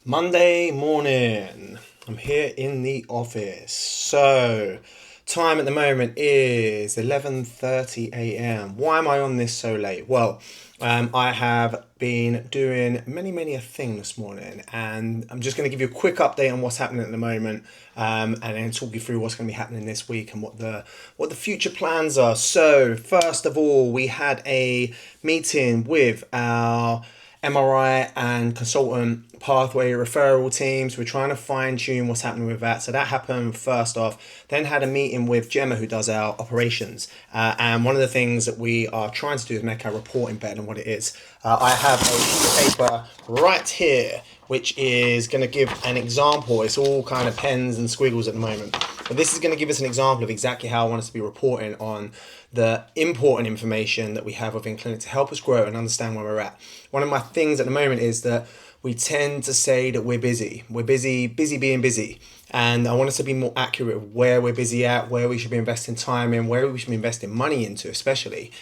Monday morning. I'm here in the office. So, time at the moment is 11:30 a.m. Why am I on this so late? Well, I have been doing many a thing this morning, and I'm just going to give you a quick update on what's happening at the moment, and then talk you through what's going to be happening this week and what the future plans are. So, first of all, we had a meeting with our MRI and consultant pathway referral teams. We're trying to fine tune what's happening with that. So that happened first off. Then had a meeting with Gemma, who does our operations. And one of the things that we are trying to do is make our reporting better than what it is. I have a sheet of paper right here, which is going to give an example. It's all kind of pens and squiggles at the moment. But this is going to give us an example of exactly how I want us to be reporting on the important information that we have within clinic to help us grow and understand where we're at. One of my things at the moment is that we tend to say that we're busy. We're busy being busy. And I want us to be more accurate of where we're busy at, where we should be investing time in, where we should be investing money into, especially.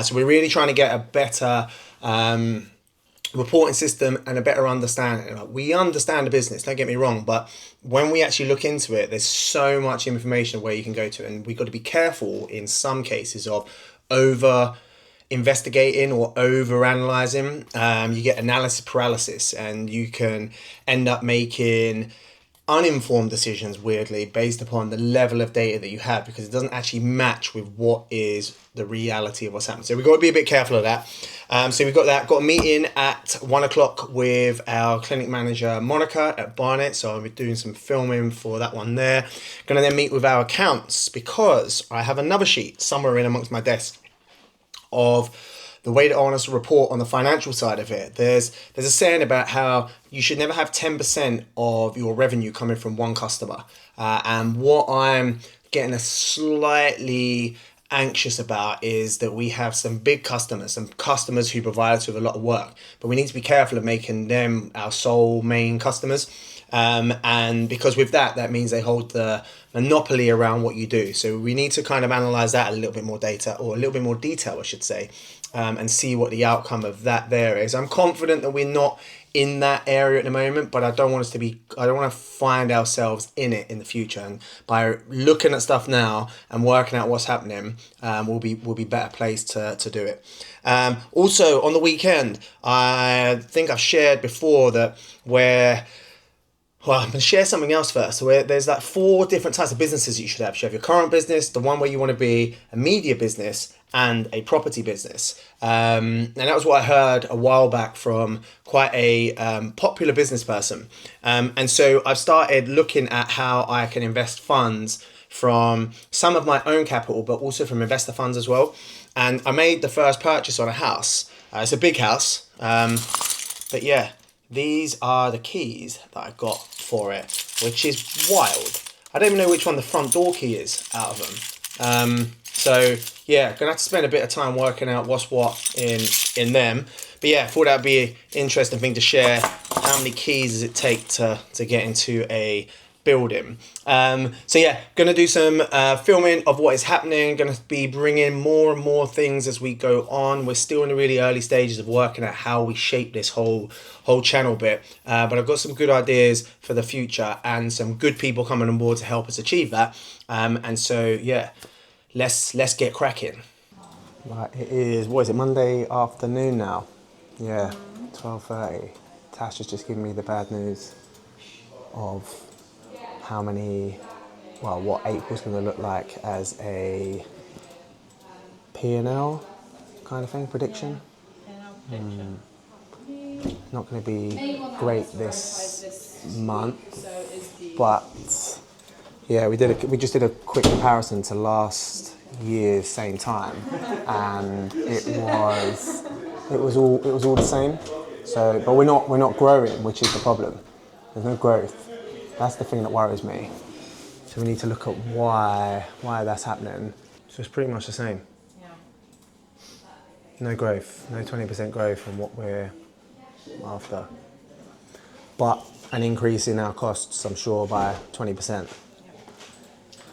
So we're really trying to get a better reporting system and a better understanding. We understand the business, don't get me wrong, but when we actually look into it, there's so much information where you can go to, and we've got to be careful in some cases of over investigating or over analyzing. You get analysis paralysis, and you can end up making uninformed decisions, weirdly, based upon the level of data that you have, because it doesn't actually match with what is the reality of what's happening. So we've got to be a bit careful of that. So we've got that. Got a meeting at 1:00 with our clinic manager, Monica, at Barnet. So I'll be doing some filming for that one there. Going to then meet with our accounts, because I have another sheet somewhere in amongst my desk of the way that I want us to report on the financial side of it. There's a saying about how you should never have 10% of your revenue coming from one customer. And what I'm getting a slightly anxious about is that we have some big customers, some customers who provide us with a lot of work, but we need to be careful of making them our sole main customers. And because with that means they hold the monopoly around what you do. So we need to kind of analyze that a little bit more data, or a little bit more detail, I should say, and see what the outcome of that there is. I'm confident that we're not in that area at the moment, but I don't want to find ourselves in it in the future. And by looking at stuff now and working out what's happening, we'll be better placed to do it. Also on the weekend, I think I've shared before that I'm going to share something else first. So there's like 4 different types of businesses you should have. You should have your current business, the one where you want to be a media business, and a property business. And that was what I heard a while back from quite a popular business person. And so I've started looking at how I can invest funds from some of my own capital, but also from investor funds as well. And I made the first purchase on a house. It's a big house. But yeah, these are the keys that I got for it, which is wild. I don't even know which one the front door key is out of them. So yeah, gonna have to spend a bit of time working out what's what in them. But yeah, thought that'd be an interesting thing to share. How many keys does it take to get into a building? So yeah, gonna do some filming of what is happening. Gonna be bringing more and more things as we go on. We're still in the really early stages of working out how we shape this whole channel bit, but I've got some good ideas for the future and some good people coming on board to help us achieve that. And so yeah, let's get cracking. Right, it is, what is it, Monday afternoon now? Yeah, 12:30. Tash has just given me the bad news of what April's going to look like as a P&L kind of thing, prediction. Not going to be great this month, but yeah, we just did a quick comparison to last year's same time, and it was all the same. So, but we're not growing, which is the problem. There's no growth. That's the thing that worries me. So we need to look at why that's happening. So it's pretty much the same. Yeah. No growth, no 20% growth on what we're after. But an increase in our costs, I'm sure, by 20%.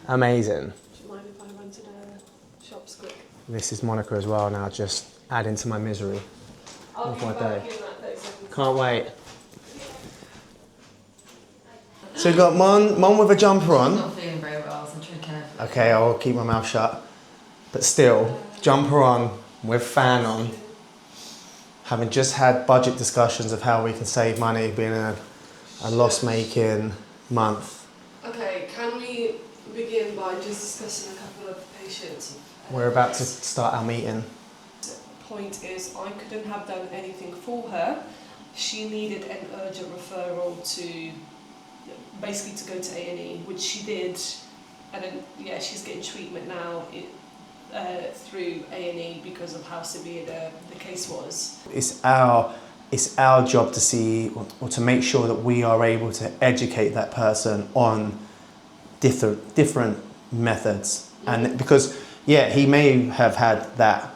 Amazing. Do you mind if I run to the shops quick? This is Monica as well now, just adding to my misery of my day. Can't wait. So we've got Mon with a jumper I'm on. not feeling very well, so I'm trying to carefully. Okay, I'll keep my mouth shut. But still, jumper on, with fan on. Having just had budget discussions of how we can save money being a loss-making month. Okay, can we begin by just discussing a couple of patients? We're about to start our meeting. Point is, I couldn't have done anything for her. She needed an urgent referral to basically to go to A&E, which she did, and then she's getting treatment now through A&E because of how severe the case was. It's our job to see or to make sure that we are able to educate that person on different methods, and because he may have had that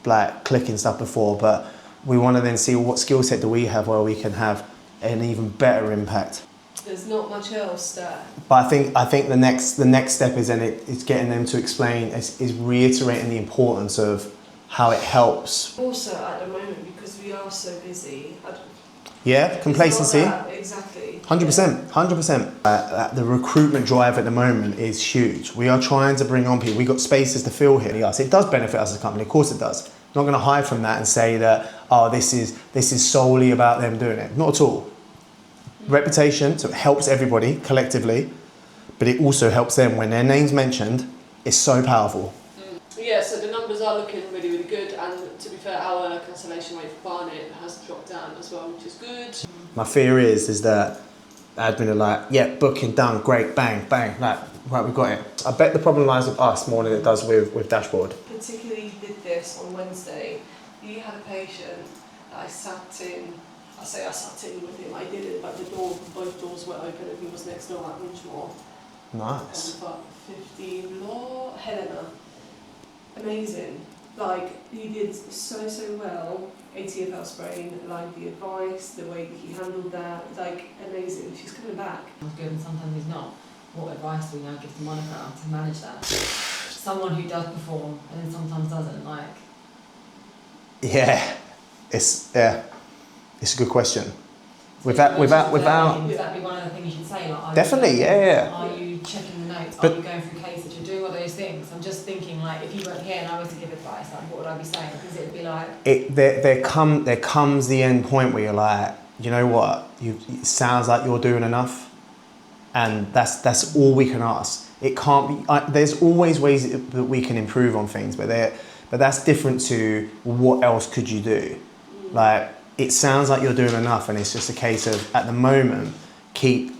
like clicking stuff before, but we want to then see what skill set do we have where we can have an even better impact. There's not much else there. But I think the next step is it's getting them to explain, is reiterating the importance of how it helps. Also at the moment, because we are so busy. Complacency. Exactly. 100%. The recruitment drive at the moment is huge. We are trying to bring on people. We've got spaces to fill here. Yes, it does benefit us as a company. Of course it does. I'm not going to hide from that and say that, this is solely about them doing it. Not at all. Reputation, so it helps everybody collectively, but it also helps them when their name's mentioned. It's so powerful. Yeah, so the numbers are looking really, really good, and to be fair, our cancellation rate for Barnet has dropped down as well, which is good. My fear is that admin are like, booking done, great, bang, bang, right, we've got it. I bet the problem lies with us more than it does with Dashboard. Particularly did this on Wednesday. He had a patient that I sat in with him, I didn't, but both doors were open and he was next door at Winchmore. Nice. On 15 Law, Helena. Amazing. Like, he did so well. ATFL sprain, like the advice, the way that he handled that, like, amazing. She's coming back. He's good and sometimes he's not. What advice do we now give to Monica to manage that? Someone who does perform and then sometimes doesn't, like... It's a good question. So Would would that be one of the things you'd say? Like, Definitely, Are you checking the notes? But are you going through cases? You're doing all those things. I'm just thinking, like, if you weren't here and I was to give advice, like, what would I be saying? Because it'd be like... There comes the end point where you're like, you know what? It sounds like you're doing enough, and that's all we can ask. It can't be. There's always ways that we can improve on things, but that's different to what else could you do? Like, it sounds like you're doing enough, and it's just a case of, at the moment, keep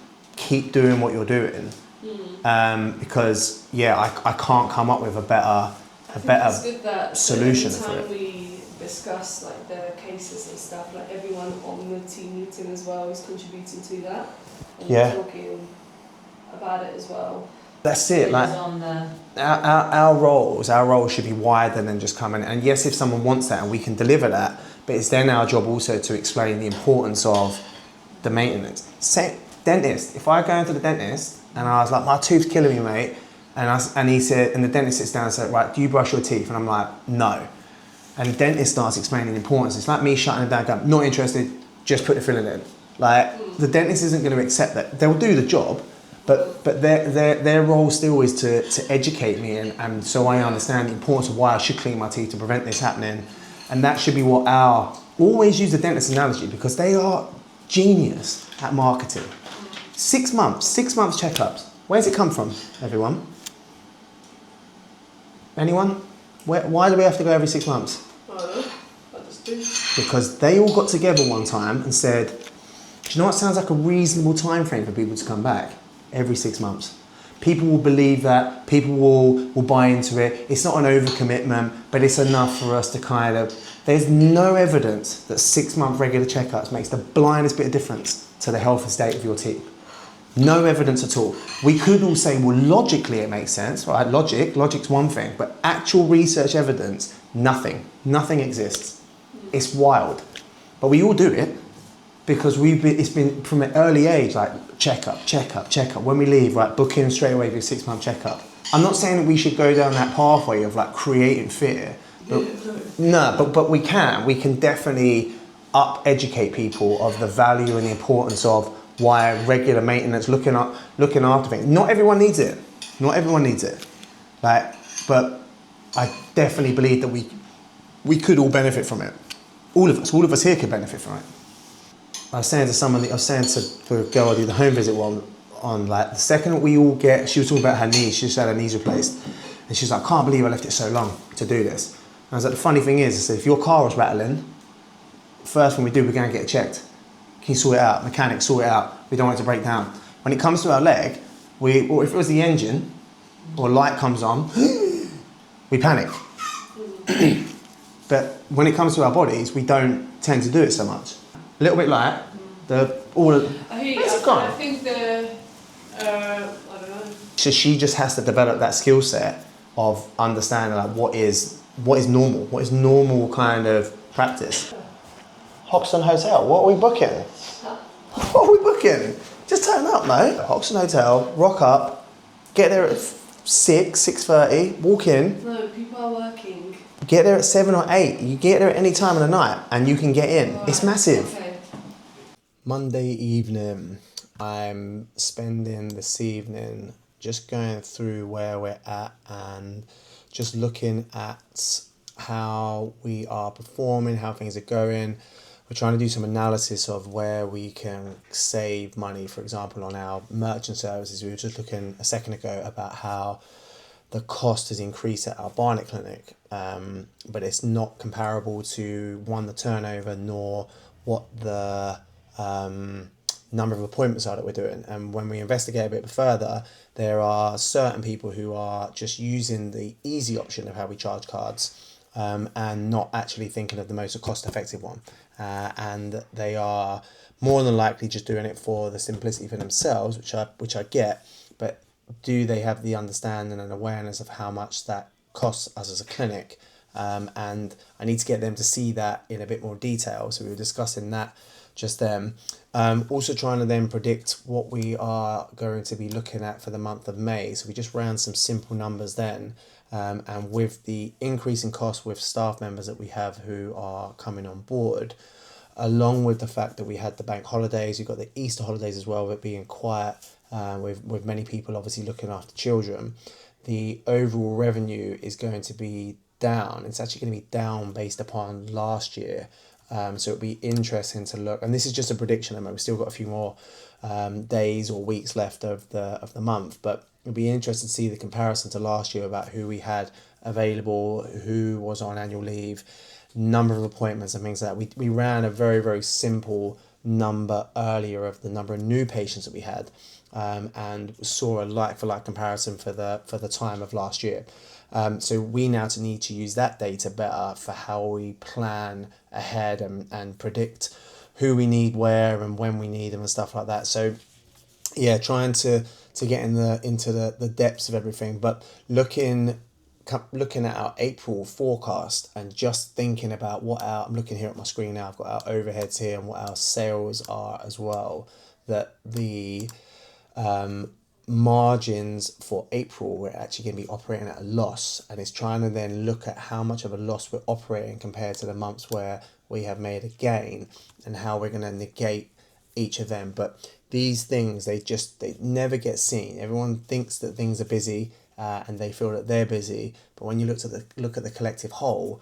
doing what you're doing, because I can't come up with a better it's good that solution every for time it. we discuss like the cases and stuff, like everyone on the team meeting as well is contributing to that and talking about it as well. That's it. Like, our roles should be wider than just coming. And yes, if someone wants that and we can deliver that, but it's then our job also to explain the importance of the maintenance. Say, dentist. If I go into the dentist and I was like, my tooth's killing me, mate, and he said, and the dentist sits down and said, right, do you brush your teeth? And I'm like, no. And the dentist starts explaining the importance. It's like me shutting it down, going, not interested, just put the filling in. Like, the dentist isn't going to accept that. They'll do the job, but their role still is to educate me, and so I understand the importance of why I should clean my teeth to prevent this happening. And that should be what always use the dentist analogy, because they are genius at marketing. 6 months checkups. Where's it come from, everyone? Anyone? Why do we have to go every 6 months? I don't know, I just do. Because they all got together one time and said, do you know what sounds like a reasonable time frame for people to come back? Every 6 months. People will believe that, people will buy into it. It's not an overcommitment, but it's enough for us to kind of... There's no evidence that 6 month regular checkups makes the blindest bit of difference to the health and state of your teeth. No evidence at all. We could all say, well, logically it makes sense, right? Logic's one thing, but actual research evidence, nothing. Nothing exists. It's wild. But we all do it because it's been from an early age, like checkup. When we leave, right, book in straight away for a 6 month checkup. I'm not saying that we should go down that pathway of like creating fear. But we can definitely educate people of the value and the importance of why regular maintenance, looking after things. Not everyone needs it. Like, but I definitely believe that we could all benefit from it. All of us here could benefit from it. I was saying to the girl I did the home visit on like the second we all get, she was talking about her knees, she just had her knees replaced. And she's like, I can't believe I left it so long to do this. And I was like, the funny thing is if your car was rattling, first thing we do, we're going to get it checked. Can you sort it out? Mechanic, sort it out. We don't want it to break down. When it comes to our leg, or if it was the engine, or light comes on, we panic. But when it comes to our bodies, we don't tend to do it so much. A little bit like I hear you. I think I don't know. So she just has to develop that skill set of understanding like what is normal kind of practice. Hoxton Hotel, what are we booking? What are we booking? Just turn up, mate. Hoxton Hotel, rock up, get there at 6:30, walk in. No, people are working. Get there at 7 or 8. You get there at any time of the night and you can get in. Right. It's massive. Okay. Monday evening, I'm spending this evening just going through where we're at and just looking at how we are performing, how things are going. We're trying to do some analysis of where we can save money, for example, on our merchant services. We were just looking a second ago about how the cost has increased at our Barnet clinic, but it's not comparable to the turnover nor what the number of appointments are that we're doing. And when we investigate a bit further, there are certain people who are just using the easy option of how we charge cards and not actually thinking of the most cost-effective one. And they are more than likely just doing it for the simplicity for themselves, which I get, but do they have the understanding and awareness of how much that costs us as a clinic? And I need to get them to see that in a bit more detail. So we were discussing that just then. Also trying to then predict what we are going to be looking at for the month of May. So we just ran some simple numbers then. And with the increase in cost with staff members that we have who are coming on board, along with the fact that we had the bank holidays, you've got the Easter holidays as well, but being quiet, with many people obviously looking after children, the overall revenue is going to be down. It's actually going to be down based upon last year. So it'll be interesting to look, and this is just a prediction. I mean, we've still got a few more days or weeks left of the month, but it'll be interesting to see the comparison to last year about who we had available, who was on annual leave, number of appointments and things like that. We ran a very, very simple number earlier of the number of new patients that we had, and saw a like-for-like comparison for the time of last year. So we now need to use that data better for how we plan ahead and predict who we need where and when we need them and stuff like that. So yeah, trying to get into the depths of everything, but looking at our April forecast and just thinking about I'm looking here at my screen now, I've got our overheads here and what our sales are as well, that the margins for April, we're actually going to be operating at a loss, and it's trying to then look at how much of a loss we're operating compared to the months where we have made a gain and how we're going to negate each of them. But these things, they never get seen. Everyone thinks that things are busy and they feel that they're busy, but when you look at the collective whole,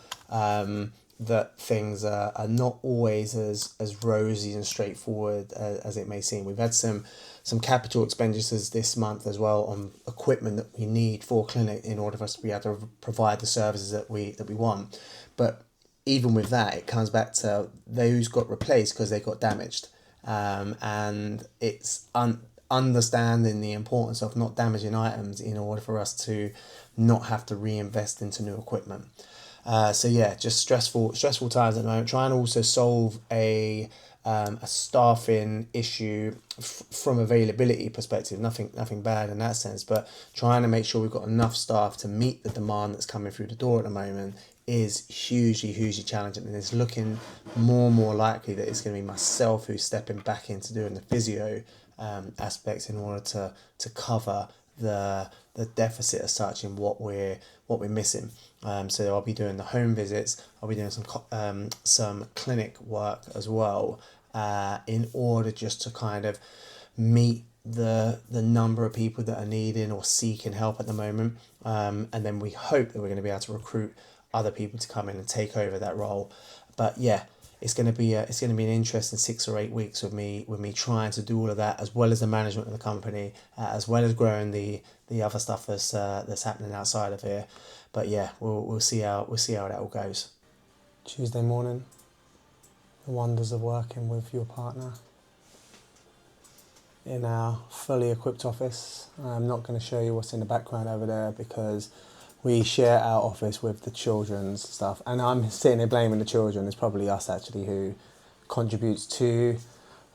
that things are not always as rosy and straightforward as it may seem. We've had some capital expenditures this month as well on equipment that we need for clinic in order for us to be able to provide the services that we want. But even with that, it comes back to those got replaced because they got damaged, and it's understanding the importance of not damaging items in order for us to not have to reinvest into new equipment. So yeah, just stressful times at the moment. Trying to also solve a staffing issue from availability perspective. Nothing bad in that sense, but trying to make sure we've got enough staff to meet the demand that's coming through the door at the moment is hugely challenging, and it's looking more and more likely that it's going to be myself who's stepping back into doing the physio aspects in order to cover the deficit as such in what we're missing. So I'll be doing the home visits. I'll be doing some clinic work as well, in order just to kind of meet the number of people that are needing or seeking help at the moment. And then we hope that we're going to be able to recruit other people to come in and take over that role. But yeah, it's going to be an interesting 6 or 8 weeks with me trying to do all of that, as well as the management of the company, as well as growing the other stuff that's happening outside of here. But yeah, we'll see how that all goes. Tuesday morning, the wonders of working with your partner in our fully equipped office. I'm not going to show you what's in the background over there because we share our office with the children's stuff, and I'm sitting there blaming the children. It's probably us actually who contributes to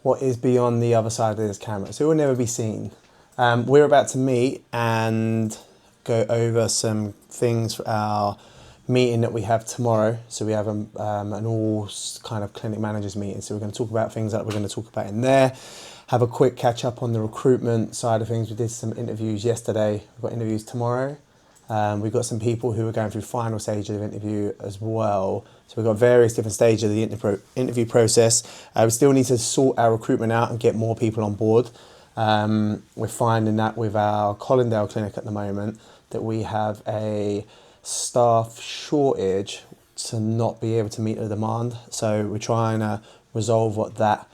what is beyond the other side of this camera, so it will never be seen. We're about to meet and go over some things for our meeting that we have tomorrow. So we have an all kind of clinic managers meeting, so we're going to talk about things that we're going to talk about in there. Have a quick catch up on the recruitment side of things. We did some interviews yesterday. We've got interviews tomorrow. We've got some people who are going through final stages of interview as well. So we've got various different stages of the interview process. We still need to sort our recruitment out and get more people on board. We're finding that with our Colindale clinic at the moment, that we have a staff shortage to not be able to meet the demand. So we're trying to resolve what that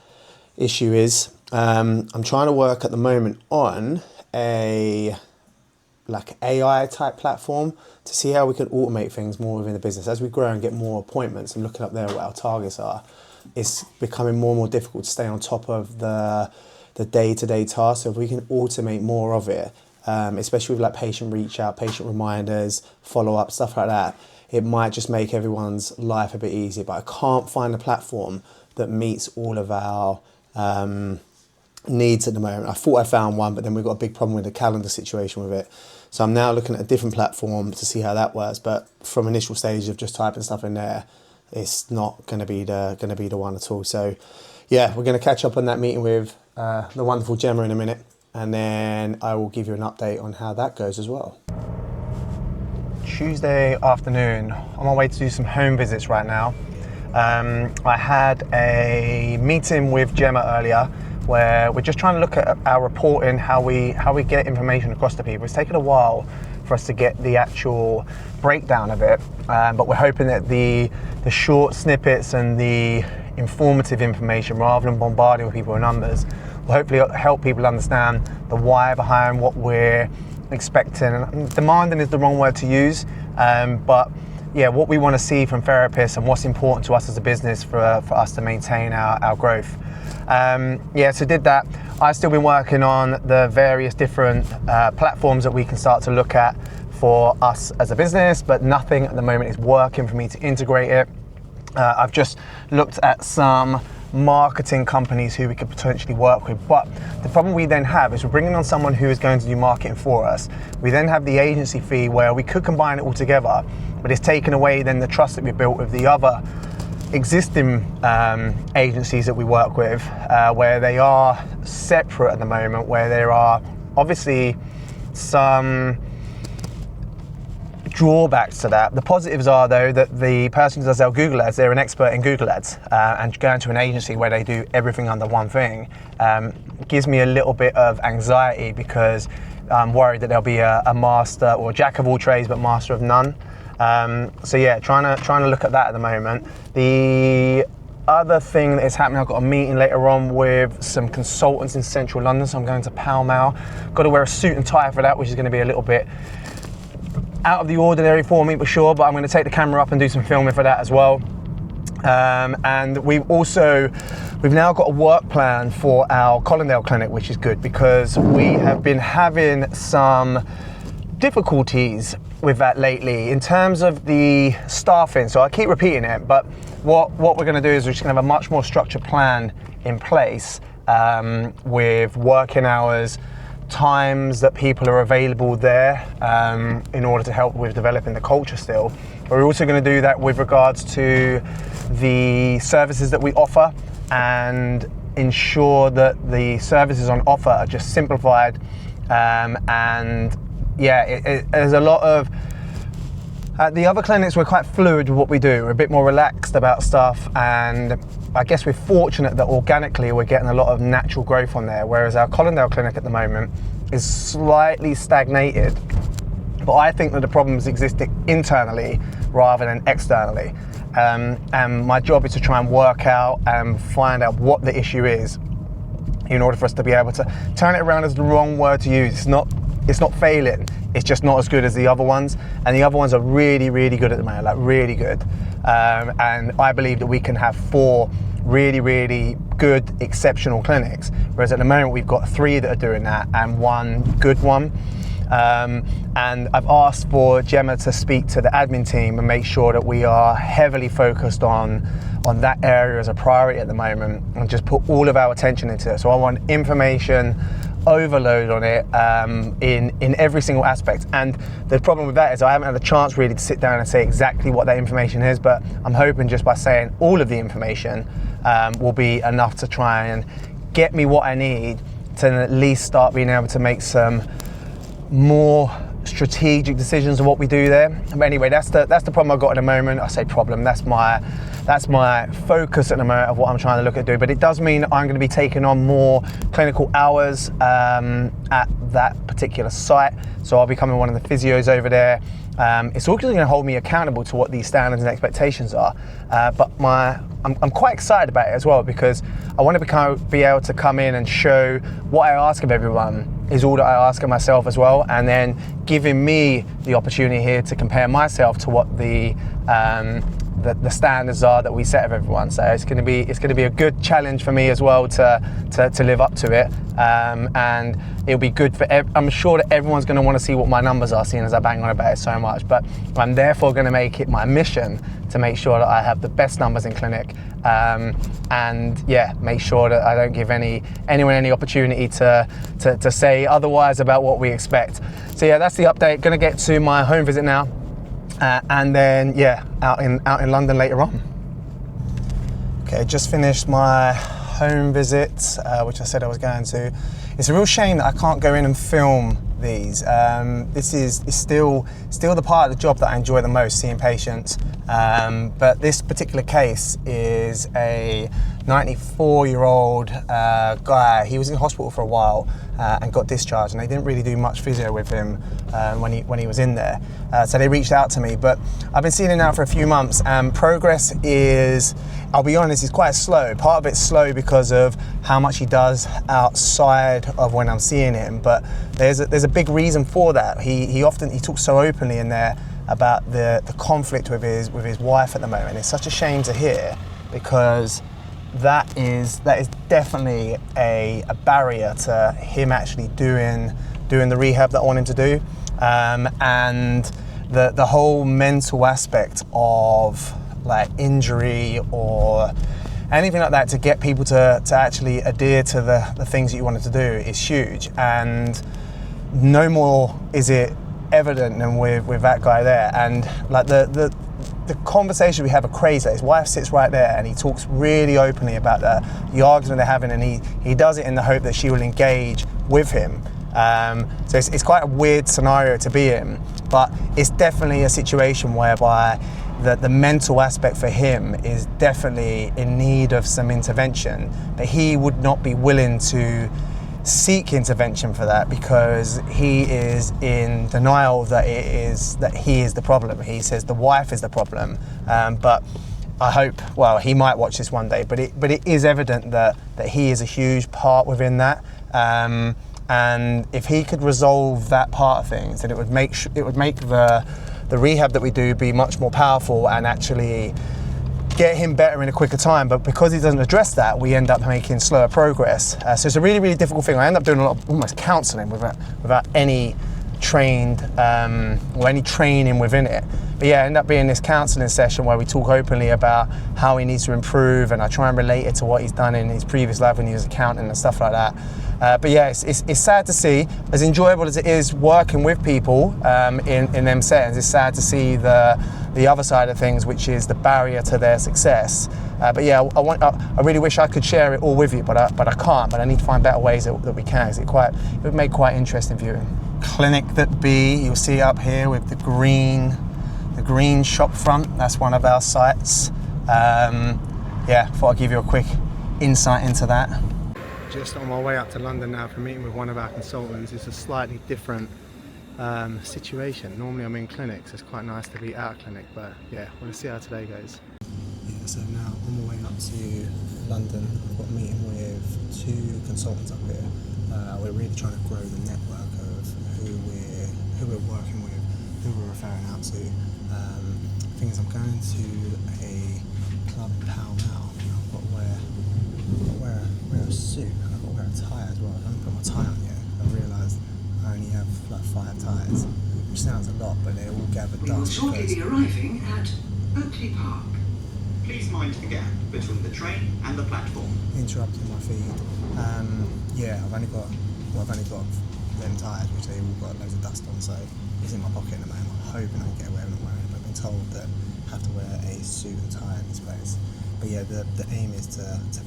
issue is. I'm trying to work at the moment on a AI type platform to see how we can automate things more within the business. As we grow and get more appointments, I'm looking up there what our targets are. It's becoming more and more difficult to stay on top of the day-to-day tasks. So if we can automate more of it, especially with like patient reach out, patient reminders, follow-up, stuff like that, it might just make everyone's life a bit easier. But I can't find a platform that meets all of our needs at the moment. I thought I found one, but then we've got a big problem with the calendar situation with it. So I'm now looking at a different platform to see how that works. But from initial stage of just typing stuff in there, it's not going to be the one at all. So yeah, we're going to catch up on that meeting with the wonderful Gemma in a minute, and then I will give you an update on how that goes as well. Tuesday afternoon, on my way to do some home visits right now. I had a meeting with Gemma earlier where we're just trying to look at our reporting, how we get information across to people. It's taken a while for us to get the actual breakdown of it, but we're hoping that the short snippets and the informative information, rather than bombarding with people with numbers, will hopefully help people understand the why behind what we're expecting. And demanding is the wrong word to use, but yeah, what we want to see from therapists and what's important to us as a business for us to maintain our growth. So did that. I've still been working on the various different platforms that we can start to look at for us as a business, but nothing at the moment is working for me to integrate it. I've just looked at some marketing companies who we could potentially work with, but the problem we then have is we're bringing on someone who is going to do marketing for us. We then have the agency fee where we could combine it all together, but it's taken away then the trust that we built with the other existing agencies that we work with, where they are separate at the moment, where there are obviously some drawbacks to that. The positives are though that the person who does our Google ads, they're an expert in Google ads, and going to an agency where they do everything under one thing gives me a little bit of anxiety, because I'm worried that there'll be a master or jack of all trades but master of none. So yeah, trying to look at that at the moment. The other thing that is happening, I've got a meeting later on with some consultants in central London, so I'm going to Pall Mall. Got to wear a suit and tie for that, which is going to be a little bit out of the ordinary for me, but sure, but I'm going to take the camera up and do some filming for that as well. And we've now got a work plan for our Colindale clinic, which is good, because we have been having some difficulties with that lately in terms of the staffing. So I keep repeating it, but what we're going to do is we're just going to have a much more structured plan in place, with working hours, times that people are available there, in order to help with developing the culture still. But we're also going to do that with regards to the services that we offer, and ensure that the services on offer are just simplified, and yeah, there's a lot of At the other clinics, we're quite fluid with what we do. We're a bit more relaxed about stuff, and I guess we're fortunate that organically we're getting a lot of natural growth on there, whereas our Colindale clinic at the moment is slightly stagnated. But I think that the problems exist internally rather than externally. And my job is to try and work out and find out what the issue is in order for us to be able to turn it around. Is the wrong word to use. It's not failing. It's just not as good as the other ones. And the other ones are really, really good at the moment, like really good. And I believe that we can have 4 really, really good, exceptional clinics. Whereas at the moment we've got 3 that are doing that and 1 good one. And I've asked for Gemma to speak to the admin team and make sure that we are heavily focused on that area as a priority at the moment and just put all of our attention into it. So I want information overload on it in every single aspect. And the problem with that is I haven't had a chance really to sit down and say exactly what that information is, but I'm hoping just by saying all of the information will be enough to try and get me what I need to at least start being able to make some more strategic decisions of what we do there. But anyway, that's the problem I've got at the moment. I say problem, that's my focus at the moment of what I'm trying to look at doing. But it does mean I'm going to be taking on more clinical hours at that particular site. So I'll be becoming one of the physios over there. It's also going to hold me accountable to what these standards and expectations are. But I'm quite excited about it as well, because I want to be able to come in and show what I ask of everyone is all that I ask of myself as well, and then giving me the opportunity here to compare myself to what the standards are that we set of everyone. So it's going to be a good challenge for me as well to live up to it, and it'll be good for I'm sure that everyone's going to want to see what my numbers are, seeing as I bang on about it so much. But I'm therefore going to make it my mission to make sure that I have the best numbers in clinic, and yeah, make sure that I don't give anyone any opportunity to say otherwise about what we expect. So yeah, that's the update. Going to get to my home visit now. And then yeah, out in London later on. Okay, just finished my home visit, which I said I was going to. It's a real shame that I can't go in and film these. This is still the part of the job that I enjoy the most, seeing patients. But this particular case is a 94-year-old guy. He was in hospital for a while and got discharged, and they didn't really do much physio with him when he was in there. So they reached out to me, but I've been seeing him now for a few months, and progress is, I'll be honest, is quite slow. Part of it's slow because of how much he does outside of when I'm seeing him, but there's a big reason for that. He talks so openly in there about the conflict with his wife at the moment. It's such a shame to hear, because that is definitely a barrier to him actually doing the rehab that I want him to do, and the whole mental aspect of like injury or anything like that, to get people to actually adhere to the things that you wanted to do is huge. And no more is it evident than with that guy there. And like the conversation we have are crazy. His wife sits right there and he talks really openly about the argument they're having, and he does it in the hope that she will engage with him. So it's quite a weird scenario to be in, but it's definitely a situation whereby the mental aspect for him is definitely in need of some intervention, but he would not be willing to seek intervention for that because he is in denial that he is the problem. He says the wife is the problem, but I hope, well, he might watch this one day, but it is evident that he is a huge part within that, and if he could resolve that part of things, then it would make the rehab that we do be much more powerful and actually get him better in a quicker time. But because he doesn't address that, we end up making slower progress. So it's a really, really difficult thing. I end up doing a lot of almost counselling without any trained or any training within it. But yeah, I end up being this counselling session where we talk openly about how he needs to improve, and I try and relate it to what he's done in his previous life when he was accounting and stuff like that. But yeah, it's sad to see. As enjoyable as it is working with people in them settings, it's sad to see the other side of things, which is the barrier to their success. But yeah, I really wish I could share it all with you, but I can't. But I need to find better ways that we can. Cause it would make quite interesting viewing. Clinic that B, you'll see up here with the green green shop front. That's one of our sites. Thought I'd give you a quick insight into that. Just on my way up to London now for a meeting with one of our consultants. It's a slightly different situation. Normally I'm in clinics, it's quite nice to be out of clinic, but yeah, we'll see how today goes. Yeah, so now on my way up to London, I've got a meeting with 2 consultants up here. We're really trying to grow the network of who we're working with, who we're referring out to. The thing is, I'm going to a club in Pall Mall, and I've got to wear a suit, and I've got to wear a tie as well. I haven't put my tie on yet. I realised I only have like 5 ties, which sounds a lot, but they all gather dust. We will shortly be arriving at Oakley Park. Please mind the gap between the train and the platform. Interrupting my feed. I've only got them tyres, which they all got loads of dust on, so it's in my pocket at the moment. I'm hoping I can get away with not wearing it, but I've been told that I have to wear a suit and tie in this place. But yeah, the aim is to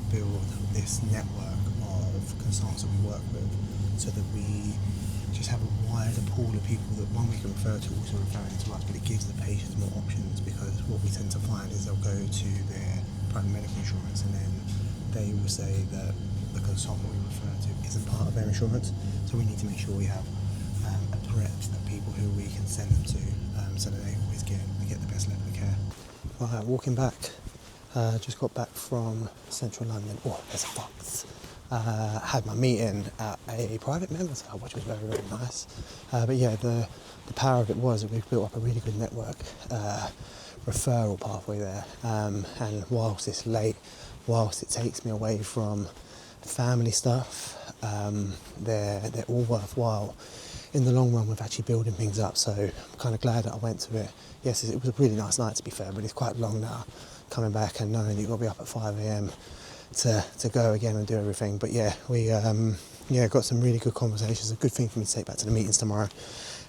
build this network of consultants that we work with, so that we just have a wider pool of people that, one, we can refer to, also referring to us, but it gives the patients more options, because what we tend to find is they'll go to their private medical insurance and then they will say that the consultant we refer to isn't part of their insurance, so we need to make sure we have a breadth of people who we can send them to, so that they always get the best level of care. Right, walking back, just got back from central London. Oh, there's a fox. Had my meeting at a private members club, which was very, very nice. But yeah, the power of it was that we've built up a really good network referral pathway there. And whilst it's late, whilst it takes me away from family stuff, they're all worthwhile in the long run with actually building things up. So I'm kind of glad that I went to it. Yes, it was a really nice night, to be fair, but it's quite long now, coming back and knowing that you've got to be up at 5 a.m. to go again and do everything. But yeah, we got some really good conversations. A good thing for me to take back to the meetings tomorrow,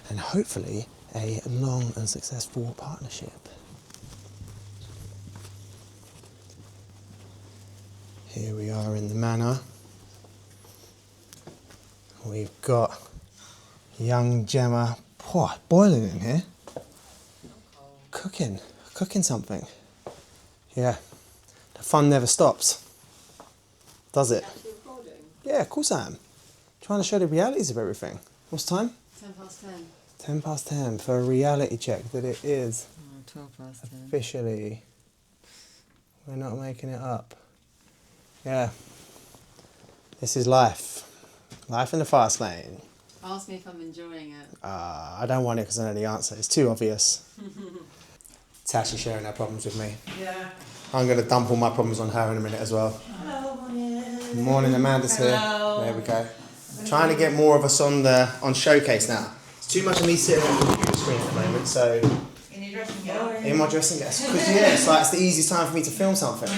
and hopefully a long and successful partnership. Here we are in the manor. We've got young Gemma boiling in here, cooking something. Yeah, the fun never stops, does it? Yeah, of course I am. Trying to show the realities of everything. What's the time? 10 past 10. 10 past 10 for a reality check that it is 12 past 10. officially. We're not making it up. Yeah. This is life. Life in the fast lane. Ask me if I'm enjoying it. I don't want it because I know the answer. It's too obvious. Tash is sharing her problems with me. Yeah. I'm going to dump all my problems on her in a minute as well. Hello, morning. Morning, Amanda's here. Hello. There we go. Trying to get more of us on Showcase now. It's too much of me sitting on the computer screen at the moment, so... In your dressing gown? In my dressing gown. Because it's the easiest time for me to film something.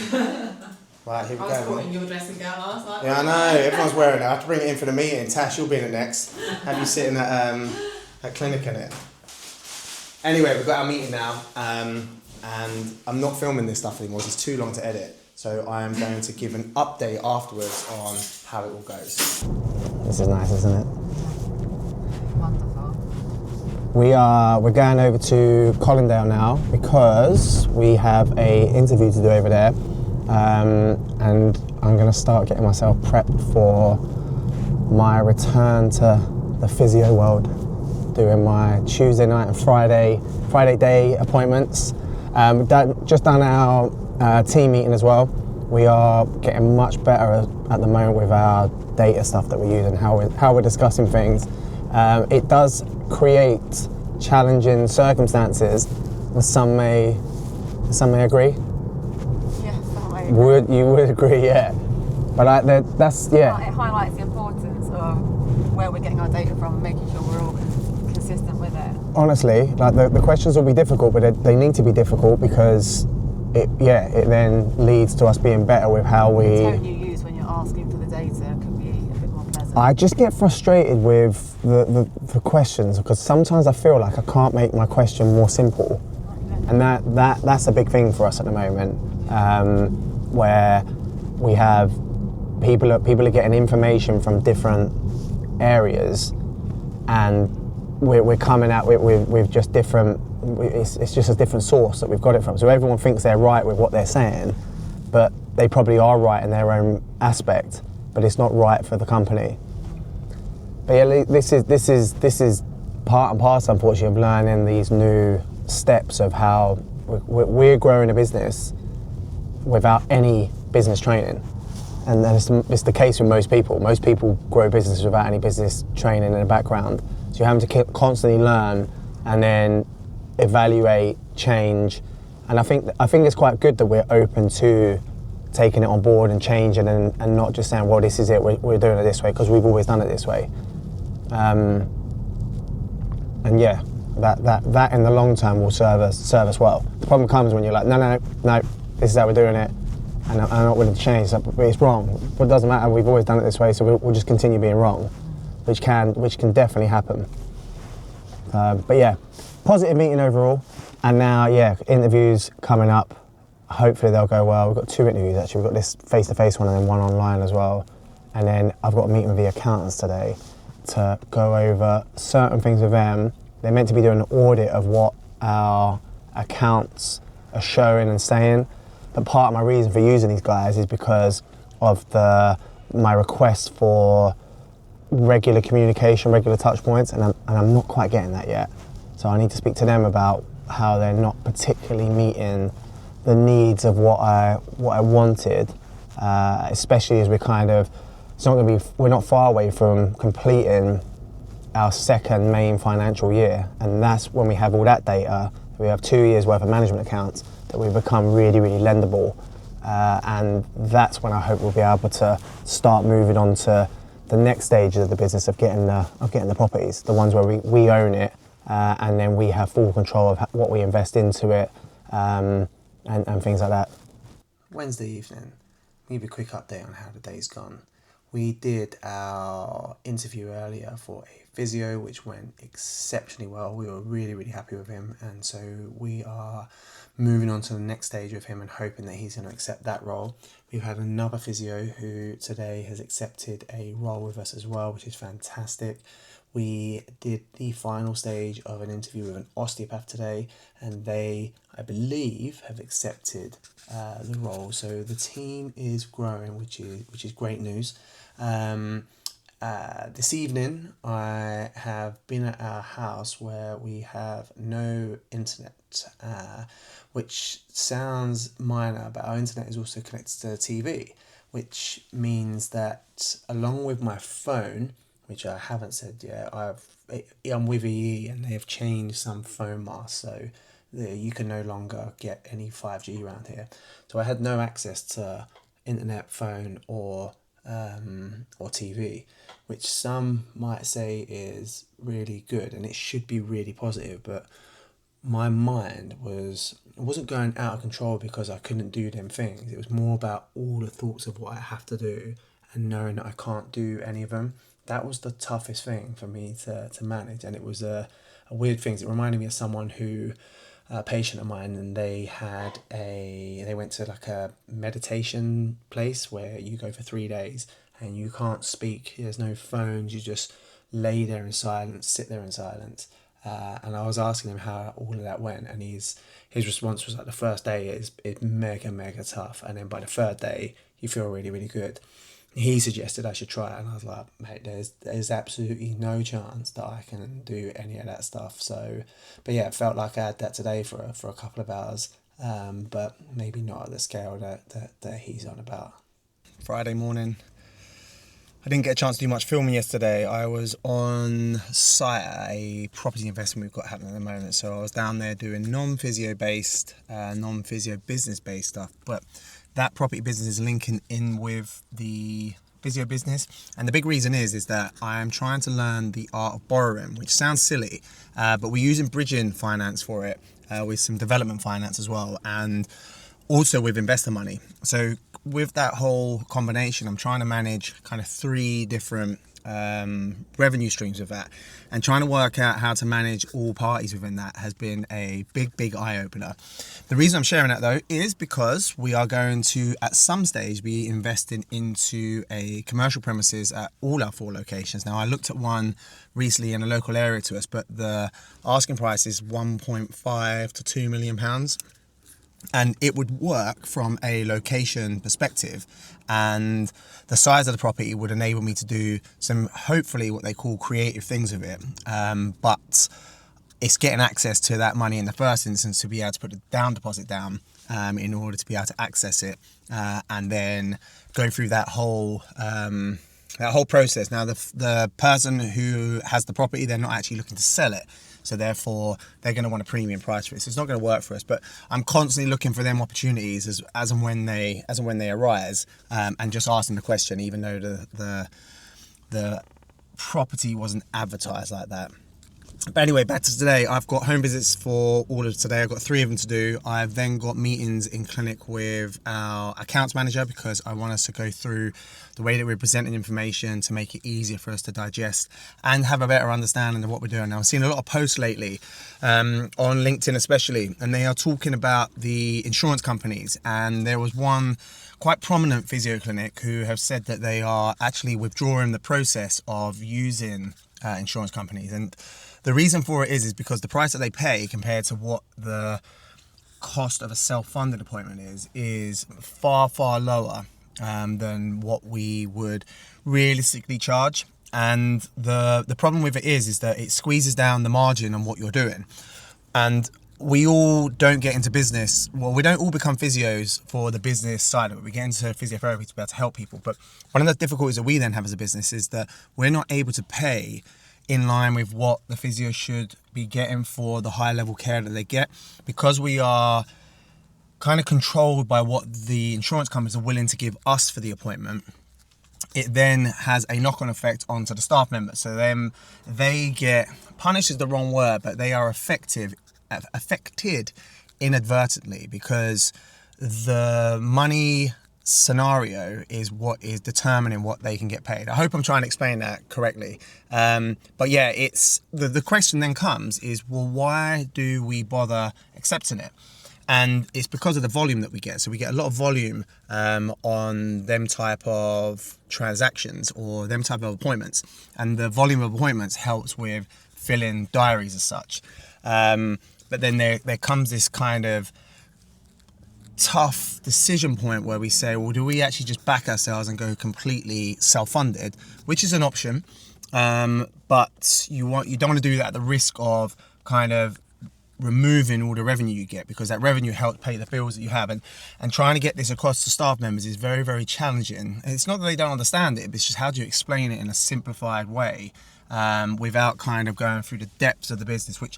Right, here we I was go. caught in your dressing gown last night. Yeah, I know. Everyone's wearing it. I have to bring it in for the meeting. Tash, you'll be in it next. Have you sitting at clinic in it. Anyway, we've got our meeting now, and I'm not filming this stuff anymore. It's too long to edit. So I am going to give an update afterwards on how it all goes. This is nice, isn't it? Wonderful. We're going over to Colindale now because we have a interview to do over there. And I'm going to start getting myself prepped for my return to the physio world, doing my Tuesday night and Friday day appointments. Just done our team meeting as well. We are getting much better at the moment with our data stuff that we use and how we're discussing things. It does create challenging circumstances, and some may agree. You would agree, yeah. But that's, yeah. It highlights the importance of where we're getting our data from and making sure we're all consistent with it. Honestly, like the questions will be difficult, but they need to be difficult because it then leads to us being better with how we... The tone you use when you're asking for the data could be a bit more pleasant. I just get frustrated with the questions because sometimes I feel like I can't make my question more simple. And that's a big thing for us at the moment. Where we have people are getting information from different areas, and we're coming out with just different, it's just a different source that we've got it from. So everyone thinks they're right with what they're saying, but they probably are right in their own aspect, but it's not right for the company. But yeah, this is part and parcel, unfortunately, of learning these new steps of how we're growing a business without any business training. And it's the case with most people. Most people grow businesses without any business training in the background. So you're having to constantly learn and then evaluate, change. And I think it's quite good that we're open to taking it on board and changing and not just saying, well, this is it, we're doing it this way, because we've always done it this way. And yeah, that in the long term will serve us well. The problem comes when you're like, no, this is how we're doing it, and I'm not willing to change. But it's wrong. But it doesn't matter. We've always done it this way, so we'll just continue being wrong, which can definitely happen. But yeah, positive meeting overall. And now, yeah, interviews coming up. Hopefully they'll go well. We've got 2 interviews actually. We've got this face-to-face one and then one online as well. And then I've got a meeting with the accountants today to go over certain things with them. They're meant to be doing an audit of what our accounts are showing and saying. But part of my reason for using these guys is because of my request for regular communication, regular touch points, and I'm not quite getting that yet. So I need to speak to them about how they're not particularly meeting the needs of what I wanted, especially as we're not far away from completing our second main financial year, and that's when we have all that data. We have 2 years worth of management accounts that we become really, really lendable, and that's when I hope we'll be able to start moving on to the next stages of the business of getting the properties, the ones where we own it, and then we have full control of what we invest into it, and things like that. Wednesday evening, we give a quick update on how the day's gone. We did our interview earlier for a physio, which went exceptionally well. We were really, really happy with him, and so we are moving on to the next stage with him and hoping that he's going to accept that role. We've had another physio who today has accepted a role with us as well, which is fantastic. We did the final stage of an interview with an osteopath today, and they, I believe, have accepted the role. So the team is growing, which is great news. This evening, I have been at our house where we have no internet, which sounds minor, but our internet is also connected to the TV, which means that along with my phone, which I haven't said yet, I'm with EE and they have changed some phone masts, so you can no longer get any 5G around here. So I had no access to internet, phone, or TV, which some might say is really good, and it should be really positive, but my mind wasn't going out of control because I couldn't do them things. It was more about all the thoughts of what I have to do and knowing that I can't do any of them. That was the toughest thing for me to manage, and it was a weird thing. It reminded me of someone who, a patient of mine, and they went to like a meditation place where you go for 3 days and you can't speak. There's no phones. You just lay there in silence, sit there in silence. And I was asking him how all of that went, and his response was like, the first day is mega tough, and then by the third day you feel really, really good. He suggested I should try it, and I was like, mate, there's absolutely no chance that I can do any of that stuff. So, but yeah, it felt like I had that today for a couple of hours, but maybe not at the scale that he's on about. Friday morning, I didn't get a chance to do much filming yesterday. I was on site at a property investment we've got happening at the moment, so I was down there doing non-physio business based stuff, but that property business is linking in with the physio business, and the big reason is that I am trying to learn the art of borrowing, which sounds silly, but we're using bridging finance for it, with some development finance as well, and also with investor money. So with that whole combination, I'm trying to manage kind of 3 different revenue streams with that, and trying to work out how to manage all parties within that has been a big eye-opener. The reason I'm sharing that though is because we are going to at some stage be investing into a commercial premises at all our 4 locations. Now I looked at one recently in a local area to us, but the asking price is 1.5 to 2 million pounds. And it would work from a location perspective, and the size of the property would enable me to do some, hopefully what they call creative things with it. But it's getting access to that money in the first instance to be able to put a down deposit down in order to be able to access it, and then go through that whole process. Now the person who has the property, they're not actually looking to sell it. So therefore, they're going to want a premium price for it. So it's not going to work for us. But I'm constantly looking for them opportunities as and when they arise, and just asking the question, even though the property wasn't advertised like that. But anyway, back to today. I've got home visits for all of today. I've got 3 of them to do. I've then got meetings in clinic with our accounts manager because I want us to go through the way that we're presenting information to make it easier for us to digest and have a better understanding of what we're doing. Now, I've seen a lot of posts lately on LinkedIn especially, and they are talking about the insurance companies. And there was one quite prominent physio clinic who have said that they are actually withdrawing the process of using insurance companies. And the reason for it is because the price that they pay compared to what the cost of a self-funded appointment is far lower than what we would realistically charge. And the problem with it is that it squeezes down the margin on what you're doing. And we all don't get into business. Well, we don't all become physios for the business side of it. We get into physiotherapy to be able to help people. But one of the difficulties that we then have as a business is that we're not able to pay in line with what the physio should be getting for the high level care that they get, because we are kind of controlled by what the insurance companies are willing to give us for the appointment. It then has a knock-on effect onto the staff members. So then they get, punished is the wrong word, but they are affected inadvertently, because the money scenario is what is determining what they can get paid. I hope I'm trying to explain that correctly. But yeah, it's the question then comes is, well, why do we bother accepting it? And it's because of the volume that we get. So we get a lot of volume on them type of transactions or them type of appointments. And the volume of appointments helps with filling diaries as such. But then there comes this kind of tough decision point where we say, well, do we actually just back ourselves and go completely self-funded, which is an option, but you don't want to do that at the risk of kind of removing all the revenue you get, because that revenue helps pay the bills that you have, and trying to get this across to staff members is very challenging. It's not that they don't understand it, but it's just how do you explain it in a simplified way without kind of going through the depths of the business, which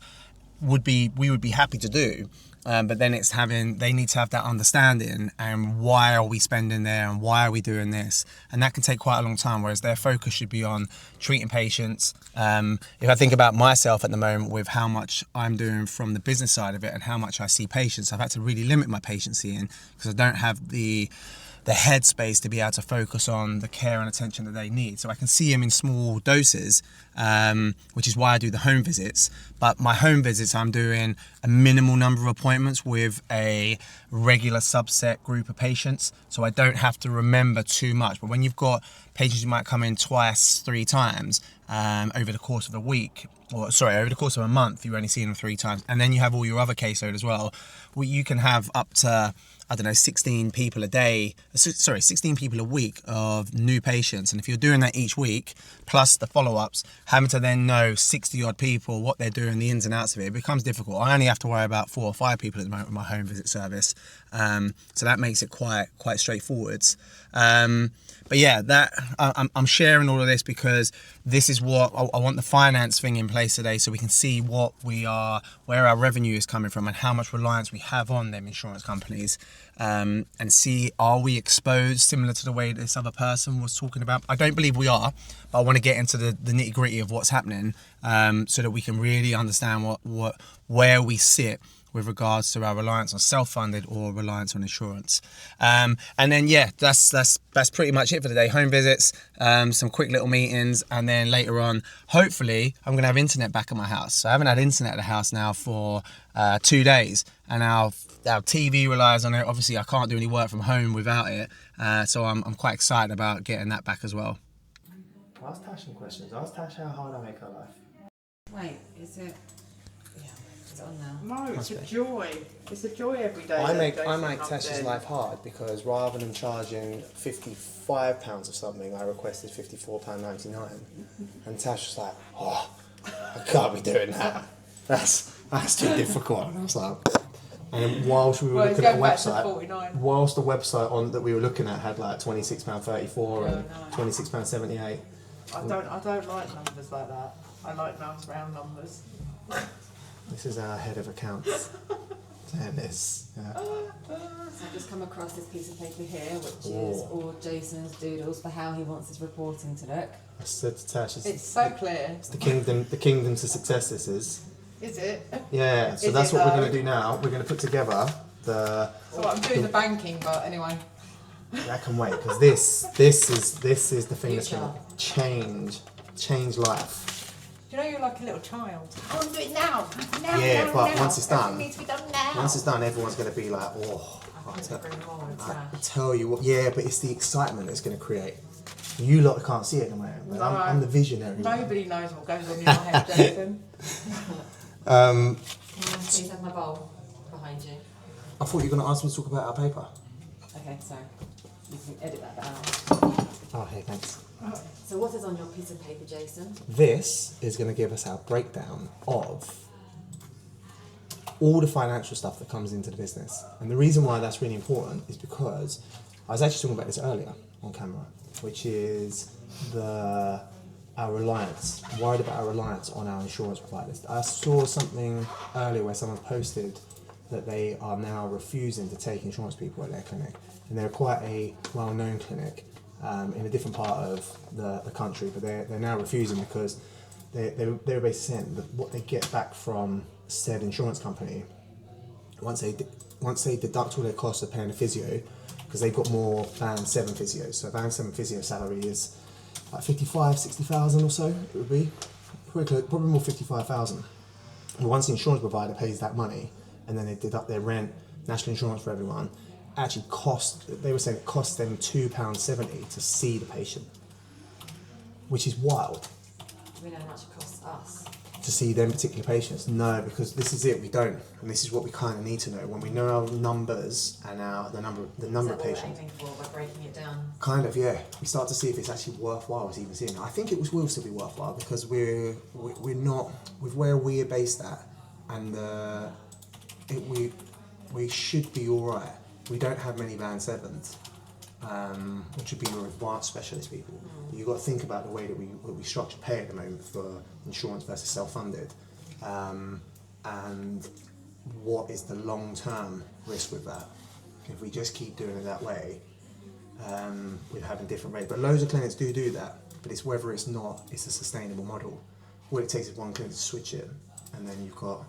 we would be happy to do. But then they need to have that understanding, and why are we spending there and why are we doing this? And that can take quite a long time, whereas their focus should be on treating patients. If I think about myself at the moment with how much I'm doing from the business side of it and how much I see patients, I've had to really limit my patient seeing because I don't have the headspace to be able to focus on the care and attention that they need. So I can see them in small doses, which is why I do the home visits. But my home visits, I'm doing a minimal number of appointments with a regular subset group of patients. So I don't have to remember too much. But when you've got patients who might come in twice, 3 times over the course of a week, over the course of a month, you're only seeing them 3 times. And then you have all your other caseload as well. Well, you can have up to, 16 people a day, 16 people a week of new patients. And if you're doing that each week, plus the follow-ups, having to then know 60 odd people, what they're doing, the ins and outs of it, becomes difficult. I only have to worry about 4 or 5 people at the moment with my home visit service. So that makes it quite straightforward. But yeah, I'm sharing all of this because this is what I want the finance thing in place today, so we can see where our revenue is coming from and how much reliance we have on them insurance companies, and see, are we exposed similar to the way this other person was talking about? I don't believe we are, but I want to get into the nitty gritty of what's happening, so that we can really understand where we sit with regards to our reliance on self-funded or reliance on insurance. And then that's pretty much it for the day. Home visits, some quick little meetings, and then later on, hopefully, I'm gonna have internet back at my house. So I haven't had internet at the house now for 2 days, and our TV relies on it. Obviously, I can't do any work from home without it, so I'm quite excited about getting that back as well. Ask Tash some questions. Ask Tash how hard I make her life. Wait, is it? Yeah, it's on now. No, it's a joy. It's a joy every day. I make Tash's life hard because rather than charging £55 or something, I requested £54.99, and Tash was like, "Oh, I can't be doing that. That's too difficult." And I was like, and whilst we were looking at a website, whilst the website that we were looking at had like £26.34 and £26.78. I don't like numbers like that. I like nice round numbers. This is our head of accounts. Dennis. Yeah. So I've just come across this piece of paper here, which is all Jason's doodles for how he wants his reporting to look. I said to Tash, it's so clear. It's the kingdom to success. This is. Is it? Yeah. So that's what we're going to do now. We're going to put together the. So I'm doing the banking, but anyway. That can wait, because this is the thing that's going to change life. You know, you're like a little child. I want to do it now. Once it's done, needs to be done now. Once it's done, everyone's going to be like, oh. I tell you what, yeah, but it's the excitement it's going to create. You lot can't see it at the moment, but I'm the visionary. Nobody knows what goes on in your head, Jason. Please have my bowl behind you. I thought you were going to ask me to talk about our paper. Okay, so you can edit that out. Oh, hey, thanks. So what is on your piece of paper, Jason? This is going to give us our breakdown of all the financial stuff that comes into the business. And the reason why that's really important is because I was actually talking about this earlier on camera, which is our reliance. I'm worried about our reliance on our insurance providers. I saw something earlier where someone posted that they are now refusing to take insurance people at their clinic. And they're quite a well-known clinic in a different part of the country, but they're now refusing because they're basically saying that what they get back from said insurance company, once they deduct all their costs of paying a physio, because they've got more band 7 physios. So band 7 physio salary is like 60,000 or so. It would be probably more 55,000. And once the insurance provider pays that money, and then they deduct their rent, national insurance for everyone, actually they were saying it costs them £2.70 to see the patient, which is wild. Do we know how much it costs us? To see them particular patients? No, because this is it, we don't. And this is what we kind of need to know. When we know our numbers and the number of patients. Is that what we're aiming for by breaking it down? Kind of, yeah. We start to see if it's actually worthwhile to even seeing it. I think it will still be worthwhile because we're not, with where we're based at, and we should be alright. We don't have many band 7s, which would be your advanced specialist people. But you've got to think about the way that we structure pay at the moment for insurance versus self-funded, and what is the long-term risk with that. If we just keep doing it that way, we're having different rates. But loads of clinics do that, but it's whether it's a sustainable model. All it takes is one clinic to switch it, and then you've got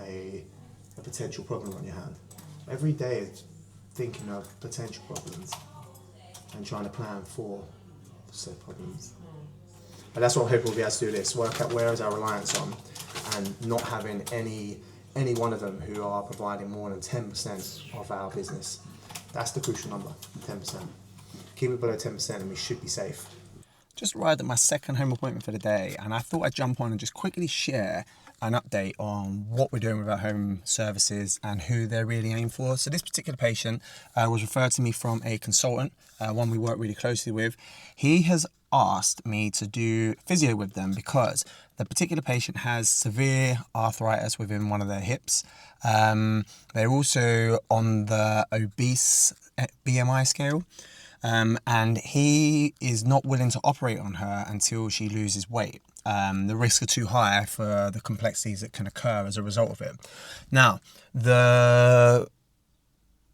a potential problem on your hand. Every day is thinking of potential problems and trying to plan for said problems. And that's what I hope we'll be able to do this, work out where is our reliance on, and not having any one of them who are providing more than 10% of our business. That's the crucial number, 10%. Keep it below 10% and we should be safe. Just arrived at my second home appointment for the day, and I thought I'd jump on and just quickly share an update on what we're doing with our home services and who they're really aimed for. So this particular patient was referred to me from a consultant, one we work really closely with. He has asked me to do physio with them because the particular patient has severe arthritis within one of their hips. They're also on the obese BMI scale. And he is not willing to operate on her until she loses weight. The risks are too high for the complexities that can occur as a result of it. Now, the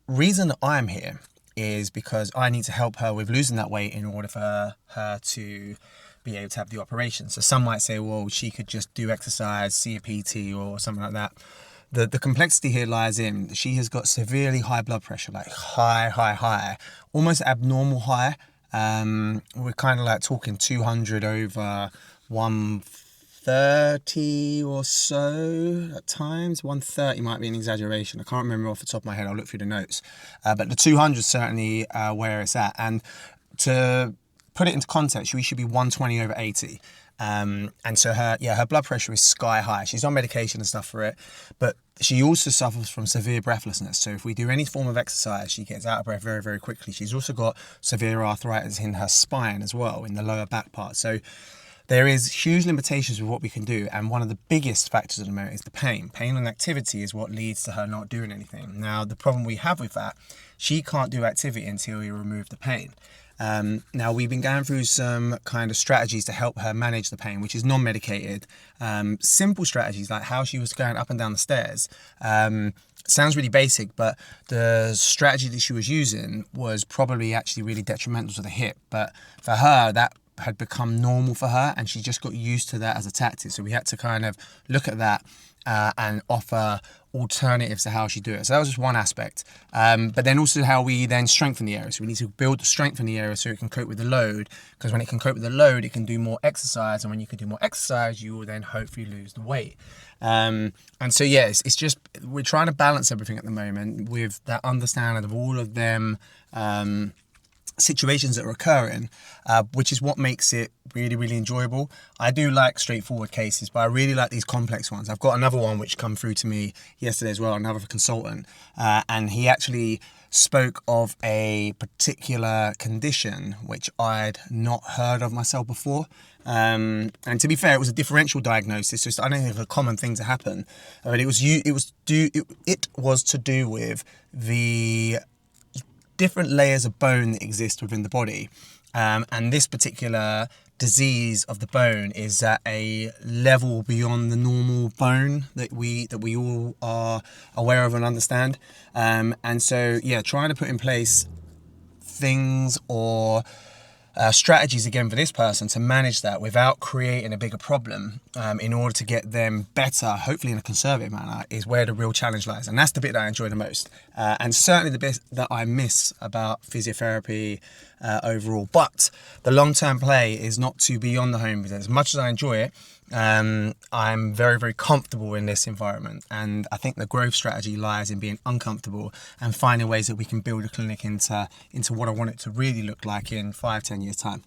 reason that I'm here is because I need to help her with losing that weight in order for her to be able to have the operation. So some might say, well, she could just do exercise, see a PT or something like that. the complexity here lies in she has got severely high blood pressure, like high, almost abnormal high. We're kind of like talking 200 over 130 or so at times. 130 might be an exaggeration. I can't remember off the top of my head. I'll look through the notes. But the 200 is certainly where it's at. And to put it into context, we should be 120 over 80. And so her blood pressure is sky high. She's on medication and stuff for it, but she also suffers from severe breathlessness. So if we do any form of exercise, she gets out of breath very, very quickly. She's also got severe arthritis in her spine as well, in the lower back part. So there is huge limitations with what we can do. And one of the biggest factors at the moment is the pain. Pain and activity is what leads to her not doing anything. Now, the problem we have with that, she can't do activity until we remove the pain. Now, we've been going through some kind of strategies to help her manage the pain, which is non-medicated. Simple strategies like how she was going up and down the stairs. Sounds really basic, but the strategy that she was using was probably actually really detrimental to the hip. But for her, that had become normal for her, and she just got used to that as a tactic. So we had to kind of look at that and offer alternatives to how she do it. So that was just one aspect. But then also how we then strengthen the area. So we need to build the strength in the area so it can cope with the load, because when it can cope with the load, it can do more exercise. And when you can do more exercise, you will then hopefully lose the weight. And so, yeah, it's just, we're trying to balance everything at the moment with that understanding of all of them situations that are occurring, which is what makes it really, really enjoyable. I do like straightforward cases, but I really like these complex ones. I've got another one which come through to me yesterday as well, another consultant, and he actually spoke of a particular condition which I'd not heard of myself before. And to be fair, it was a differential diagnosis, so I don't think it's a common thing to happen. But it was to do with the different layers of bone that exist within the body, and this particular disease of the bone is at a level beyond the normal bone that we all are aware of and understand, and so trying to put in place things or strategies again for this person to manage that without creating a bigger problem, in order to get them better, hopefully in a conservative manner, is where the real challenge lies. And that's the bit that I enjoy the most, and certainly the bit that I miss about physiotherapy overall. But the long-term play is not to be on the home visit. As much as I enjoy it, I'm very, very comfortable in this environment, and I think the growth strategy lies in being uncomfortable and finding ways that we can build a clinic into what I want it to really look like in 5-10 years time.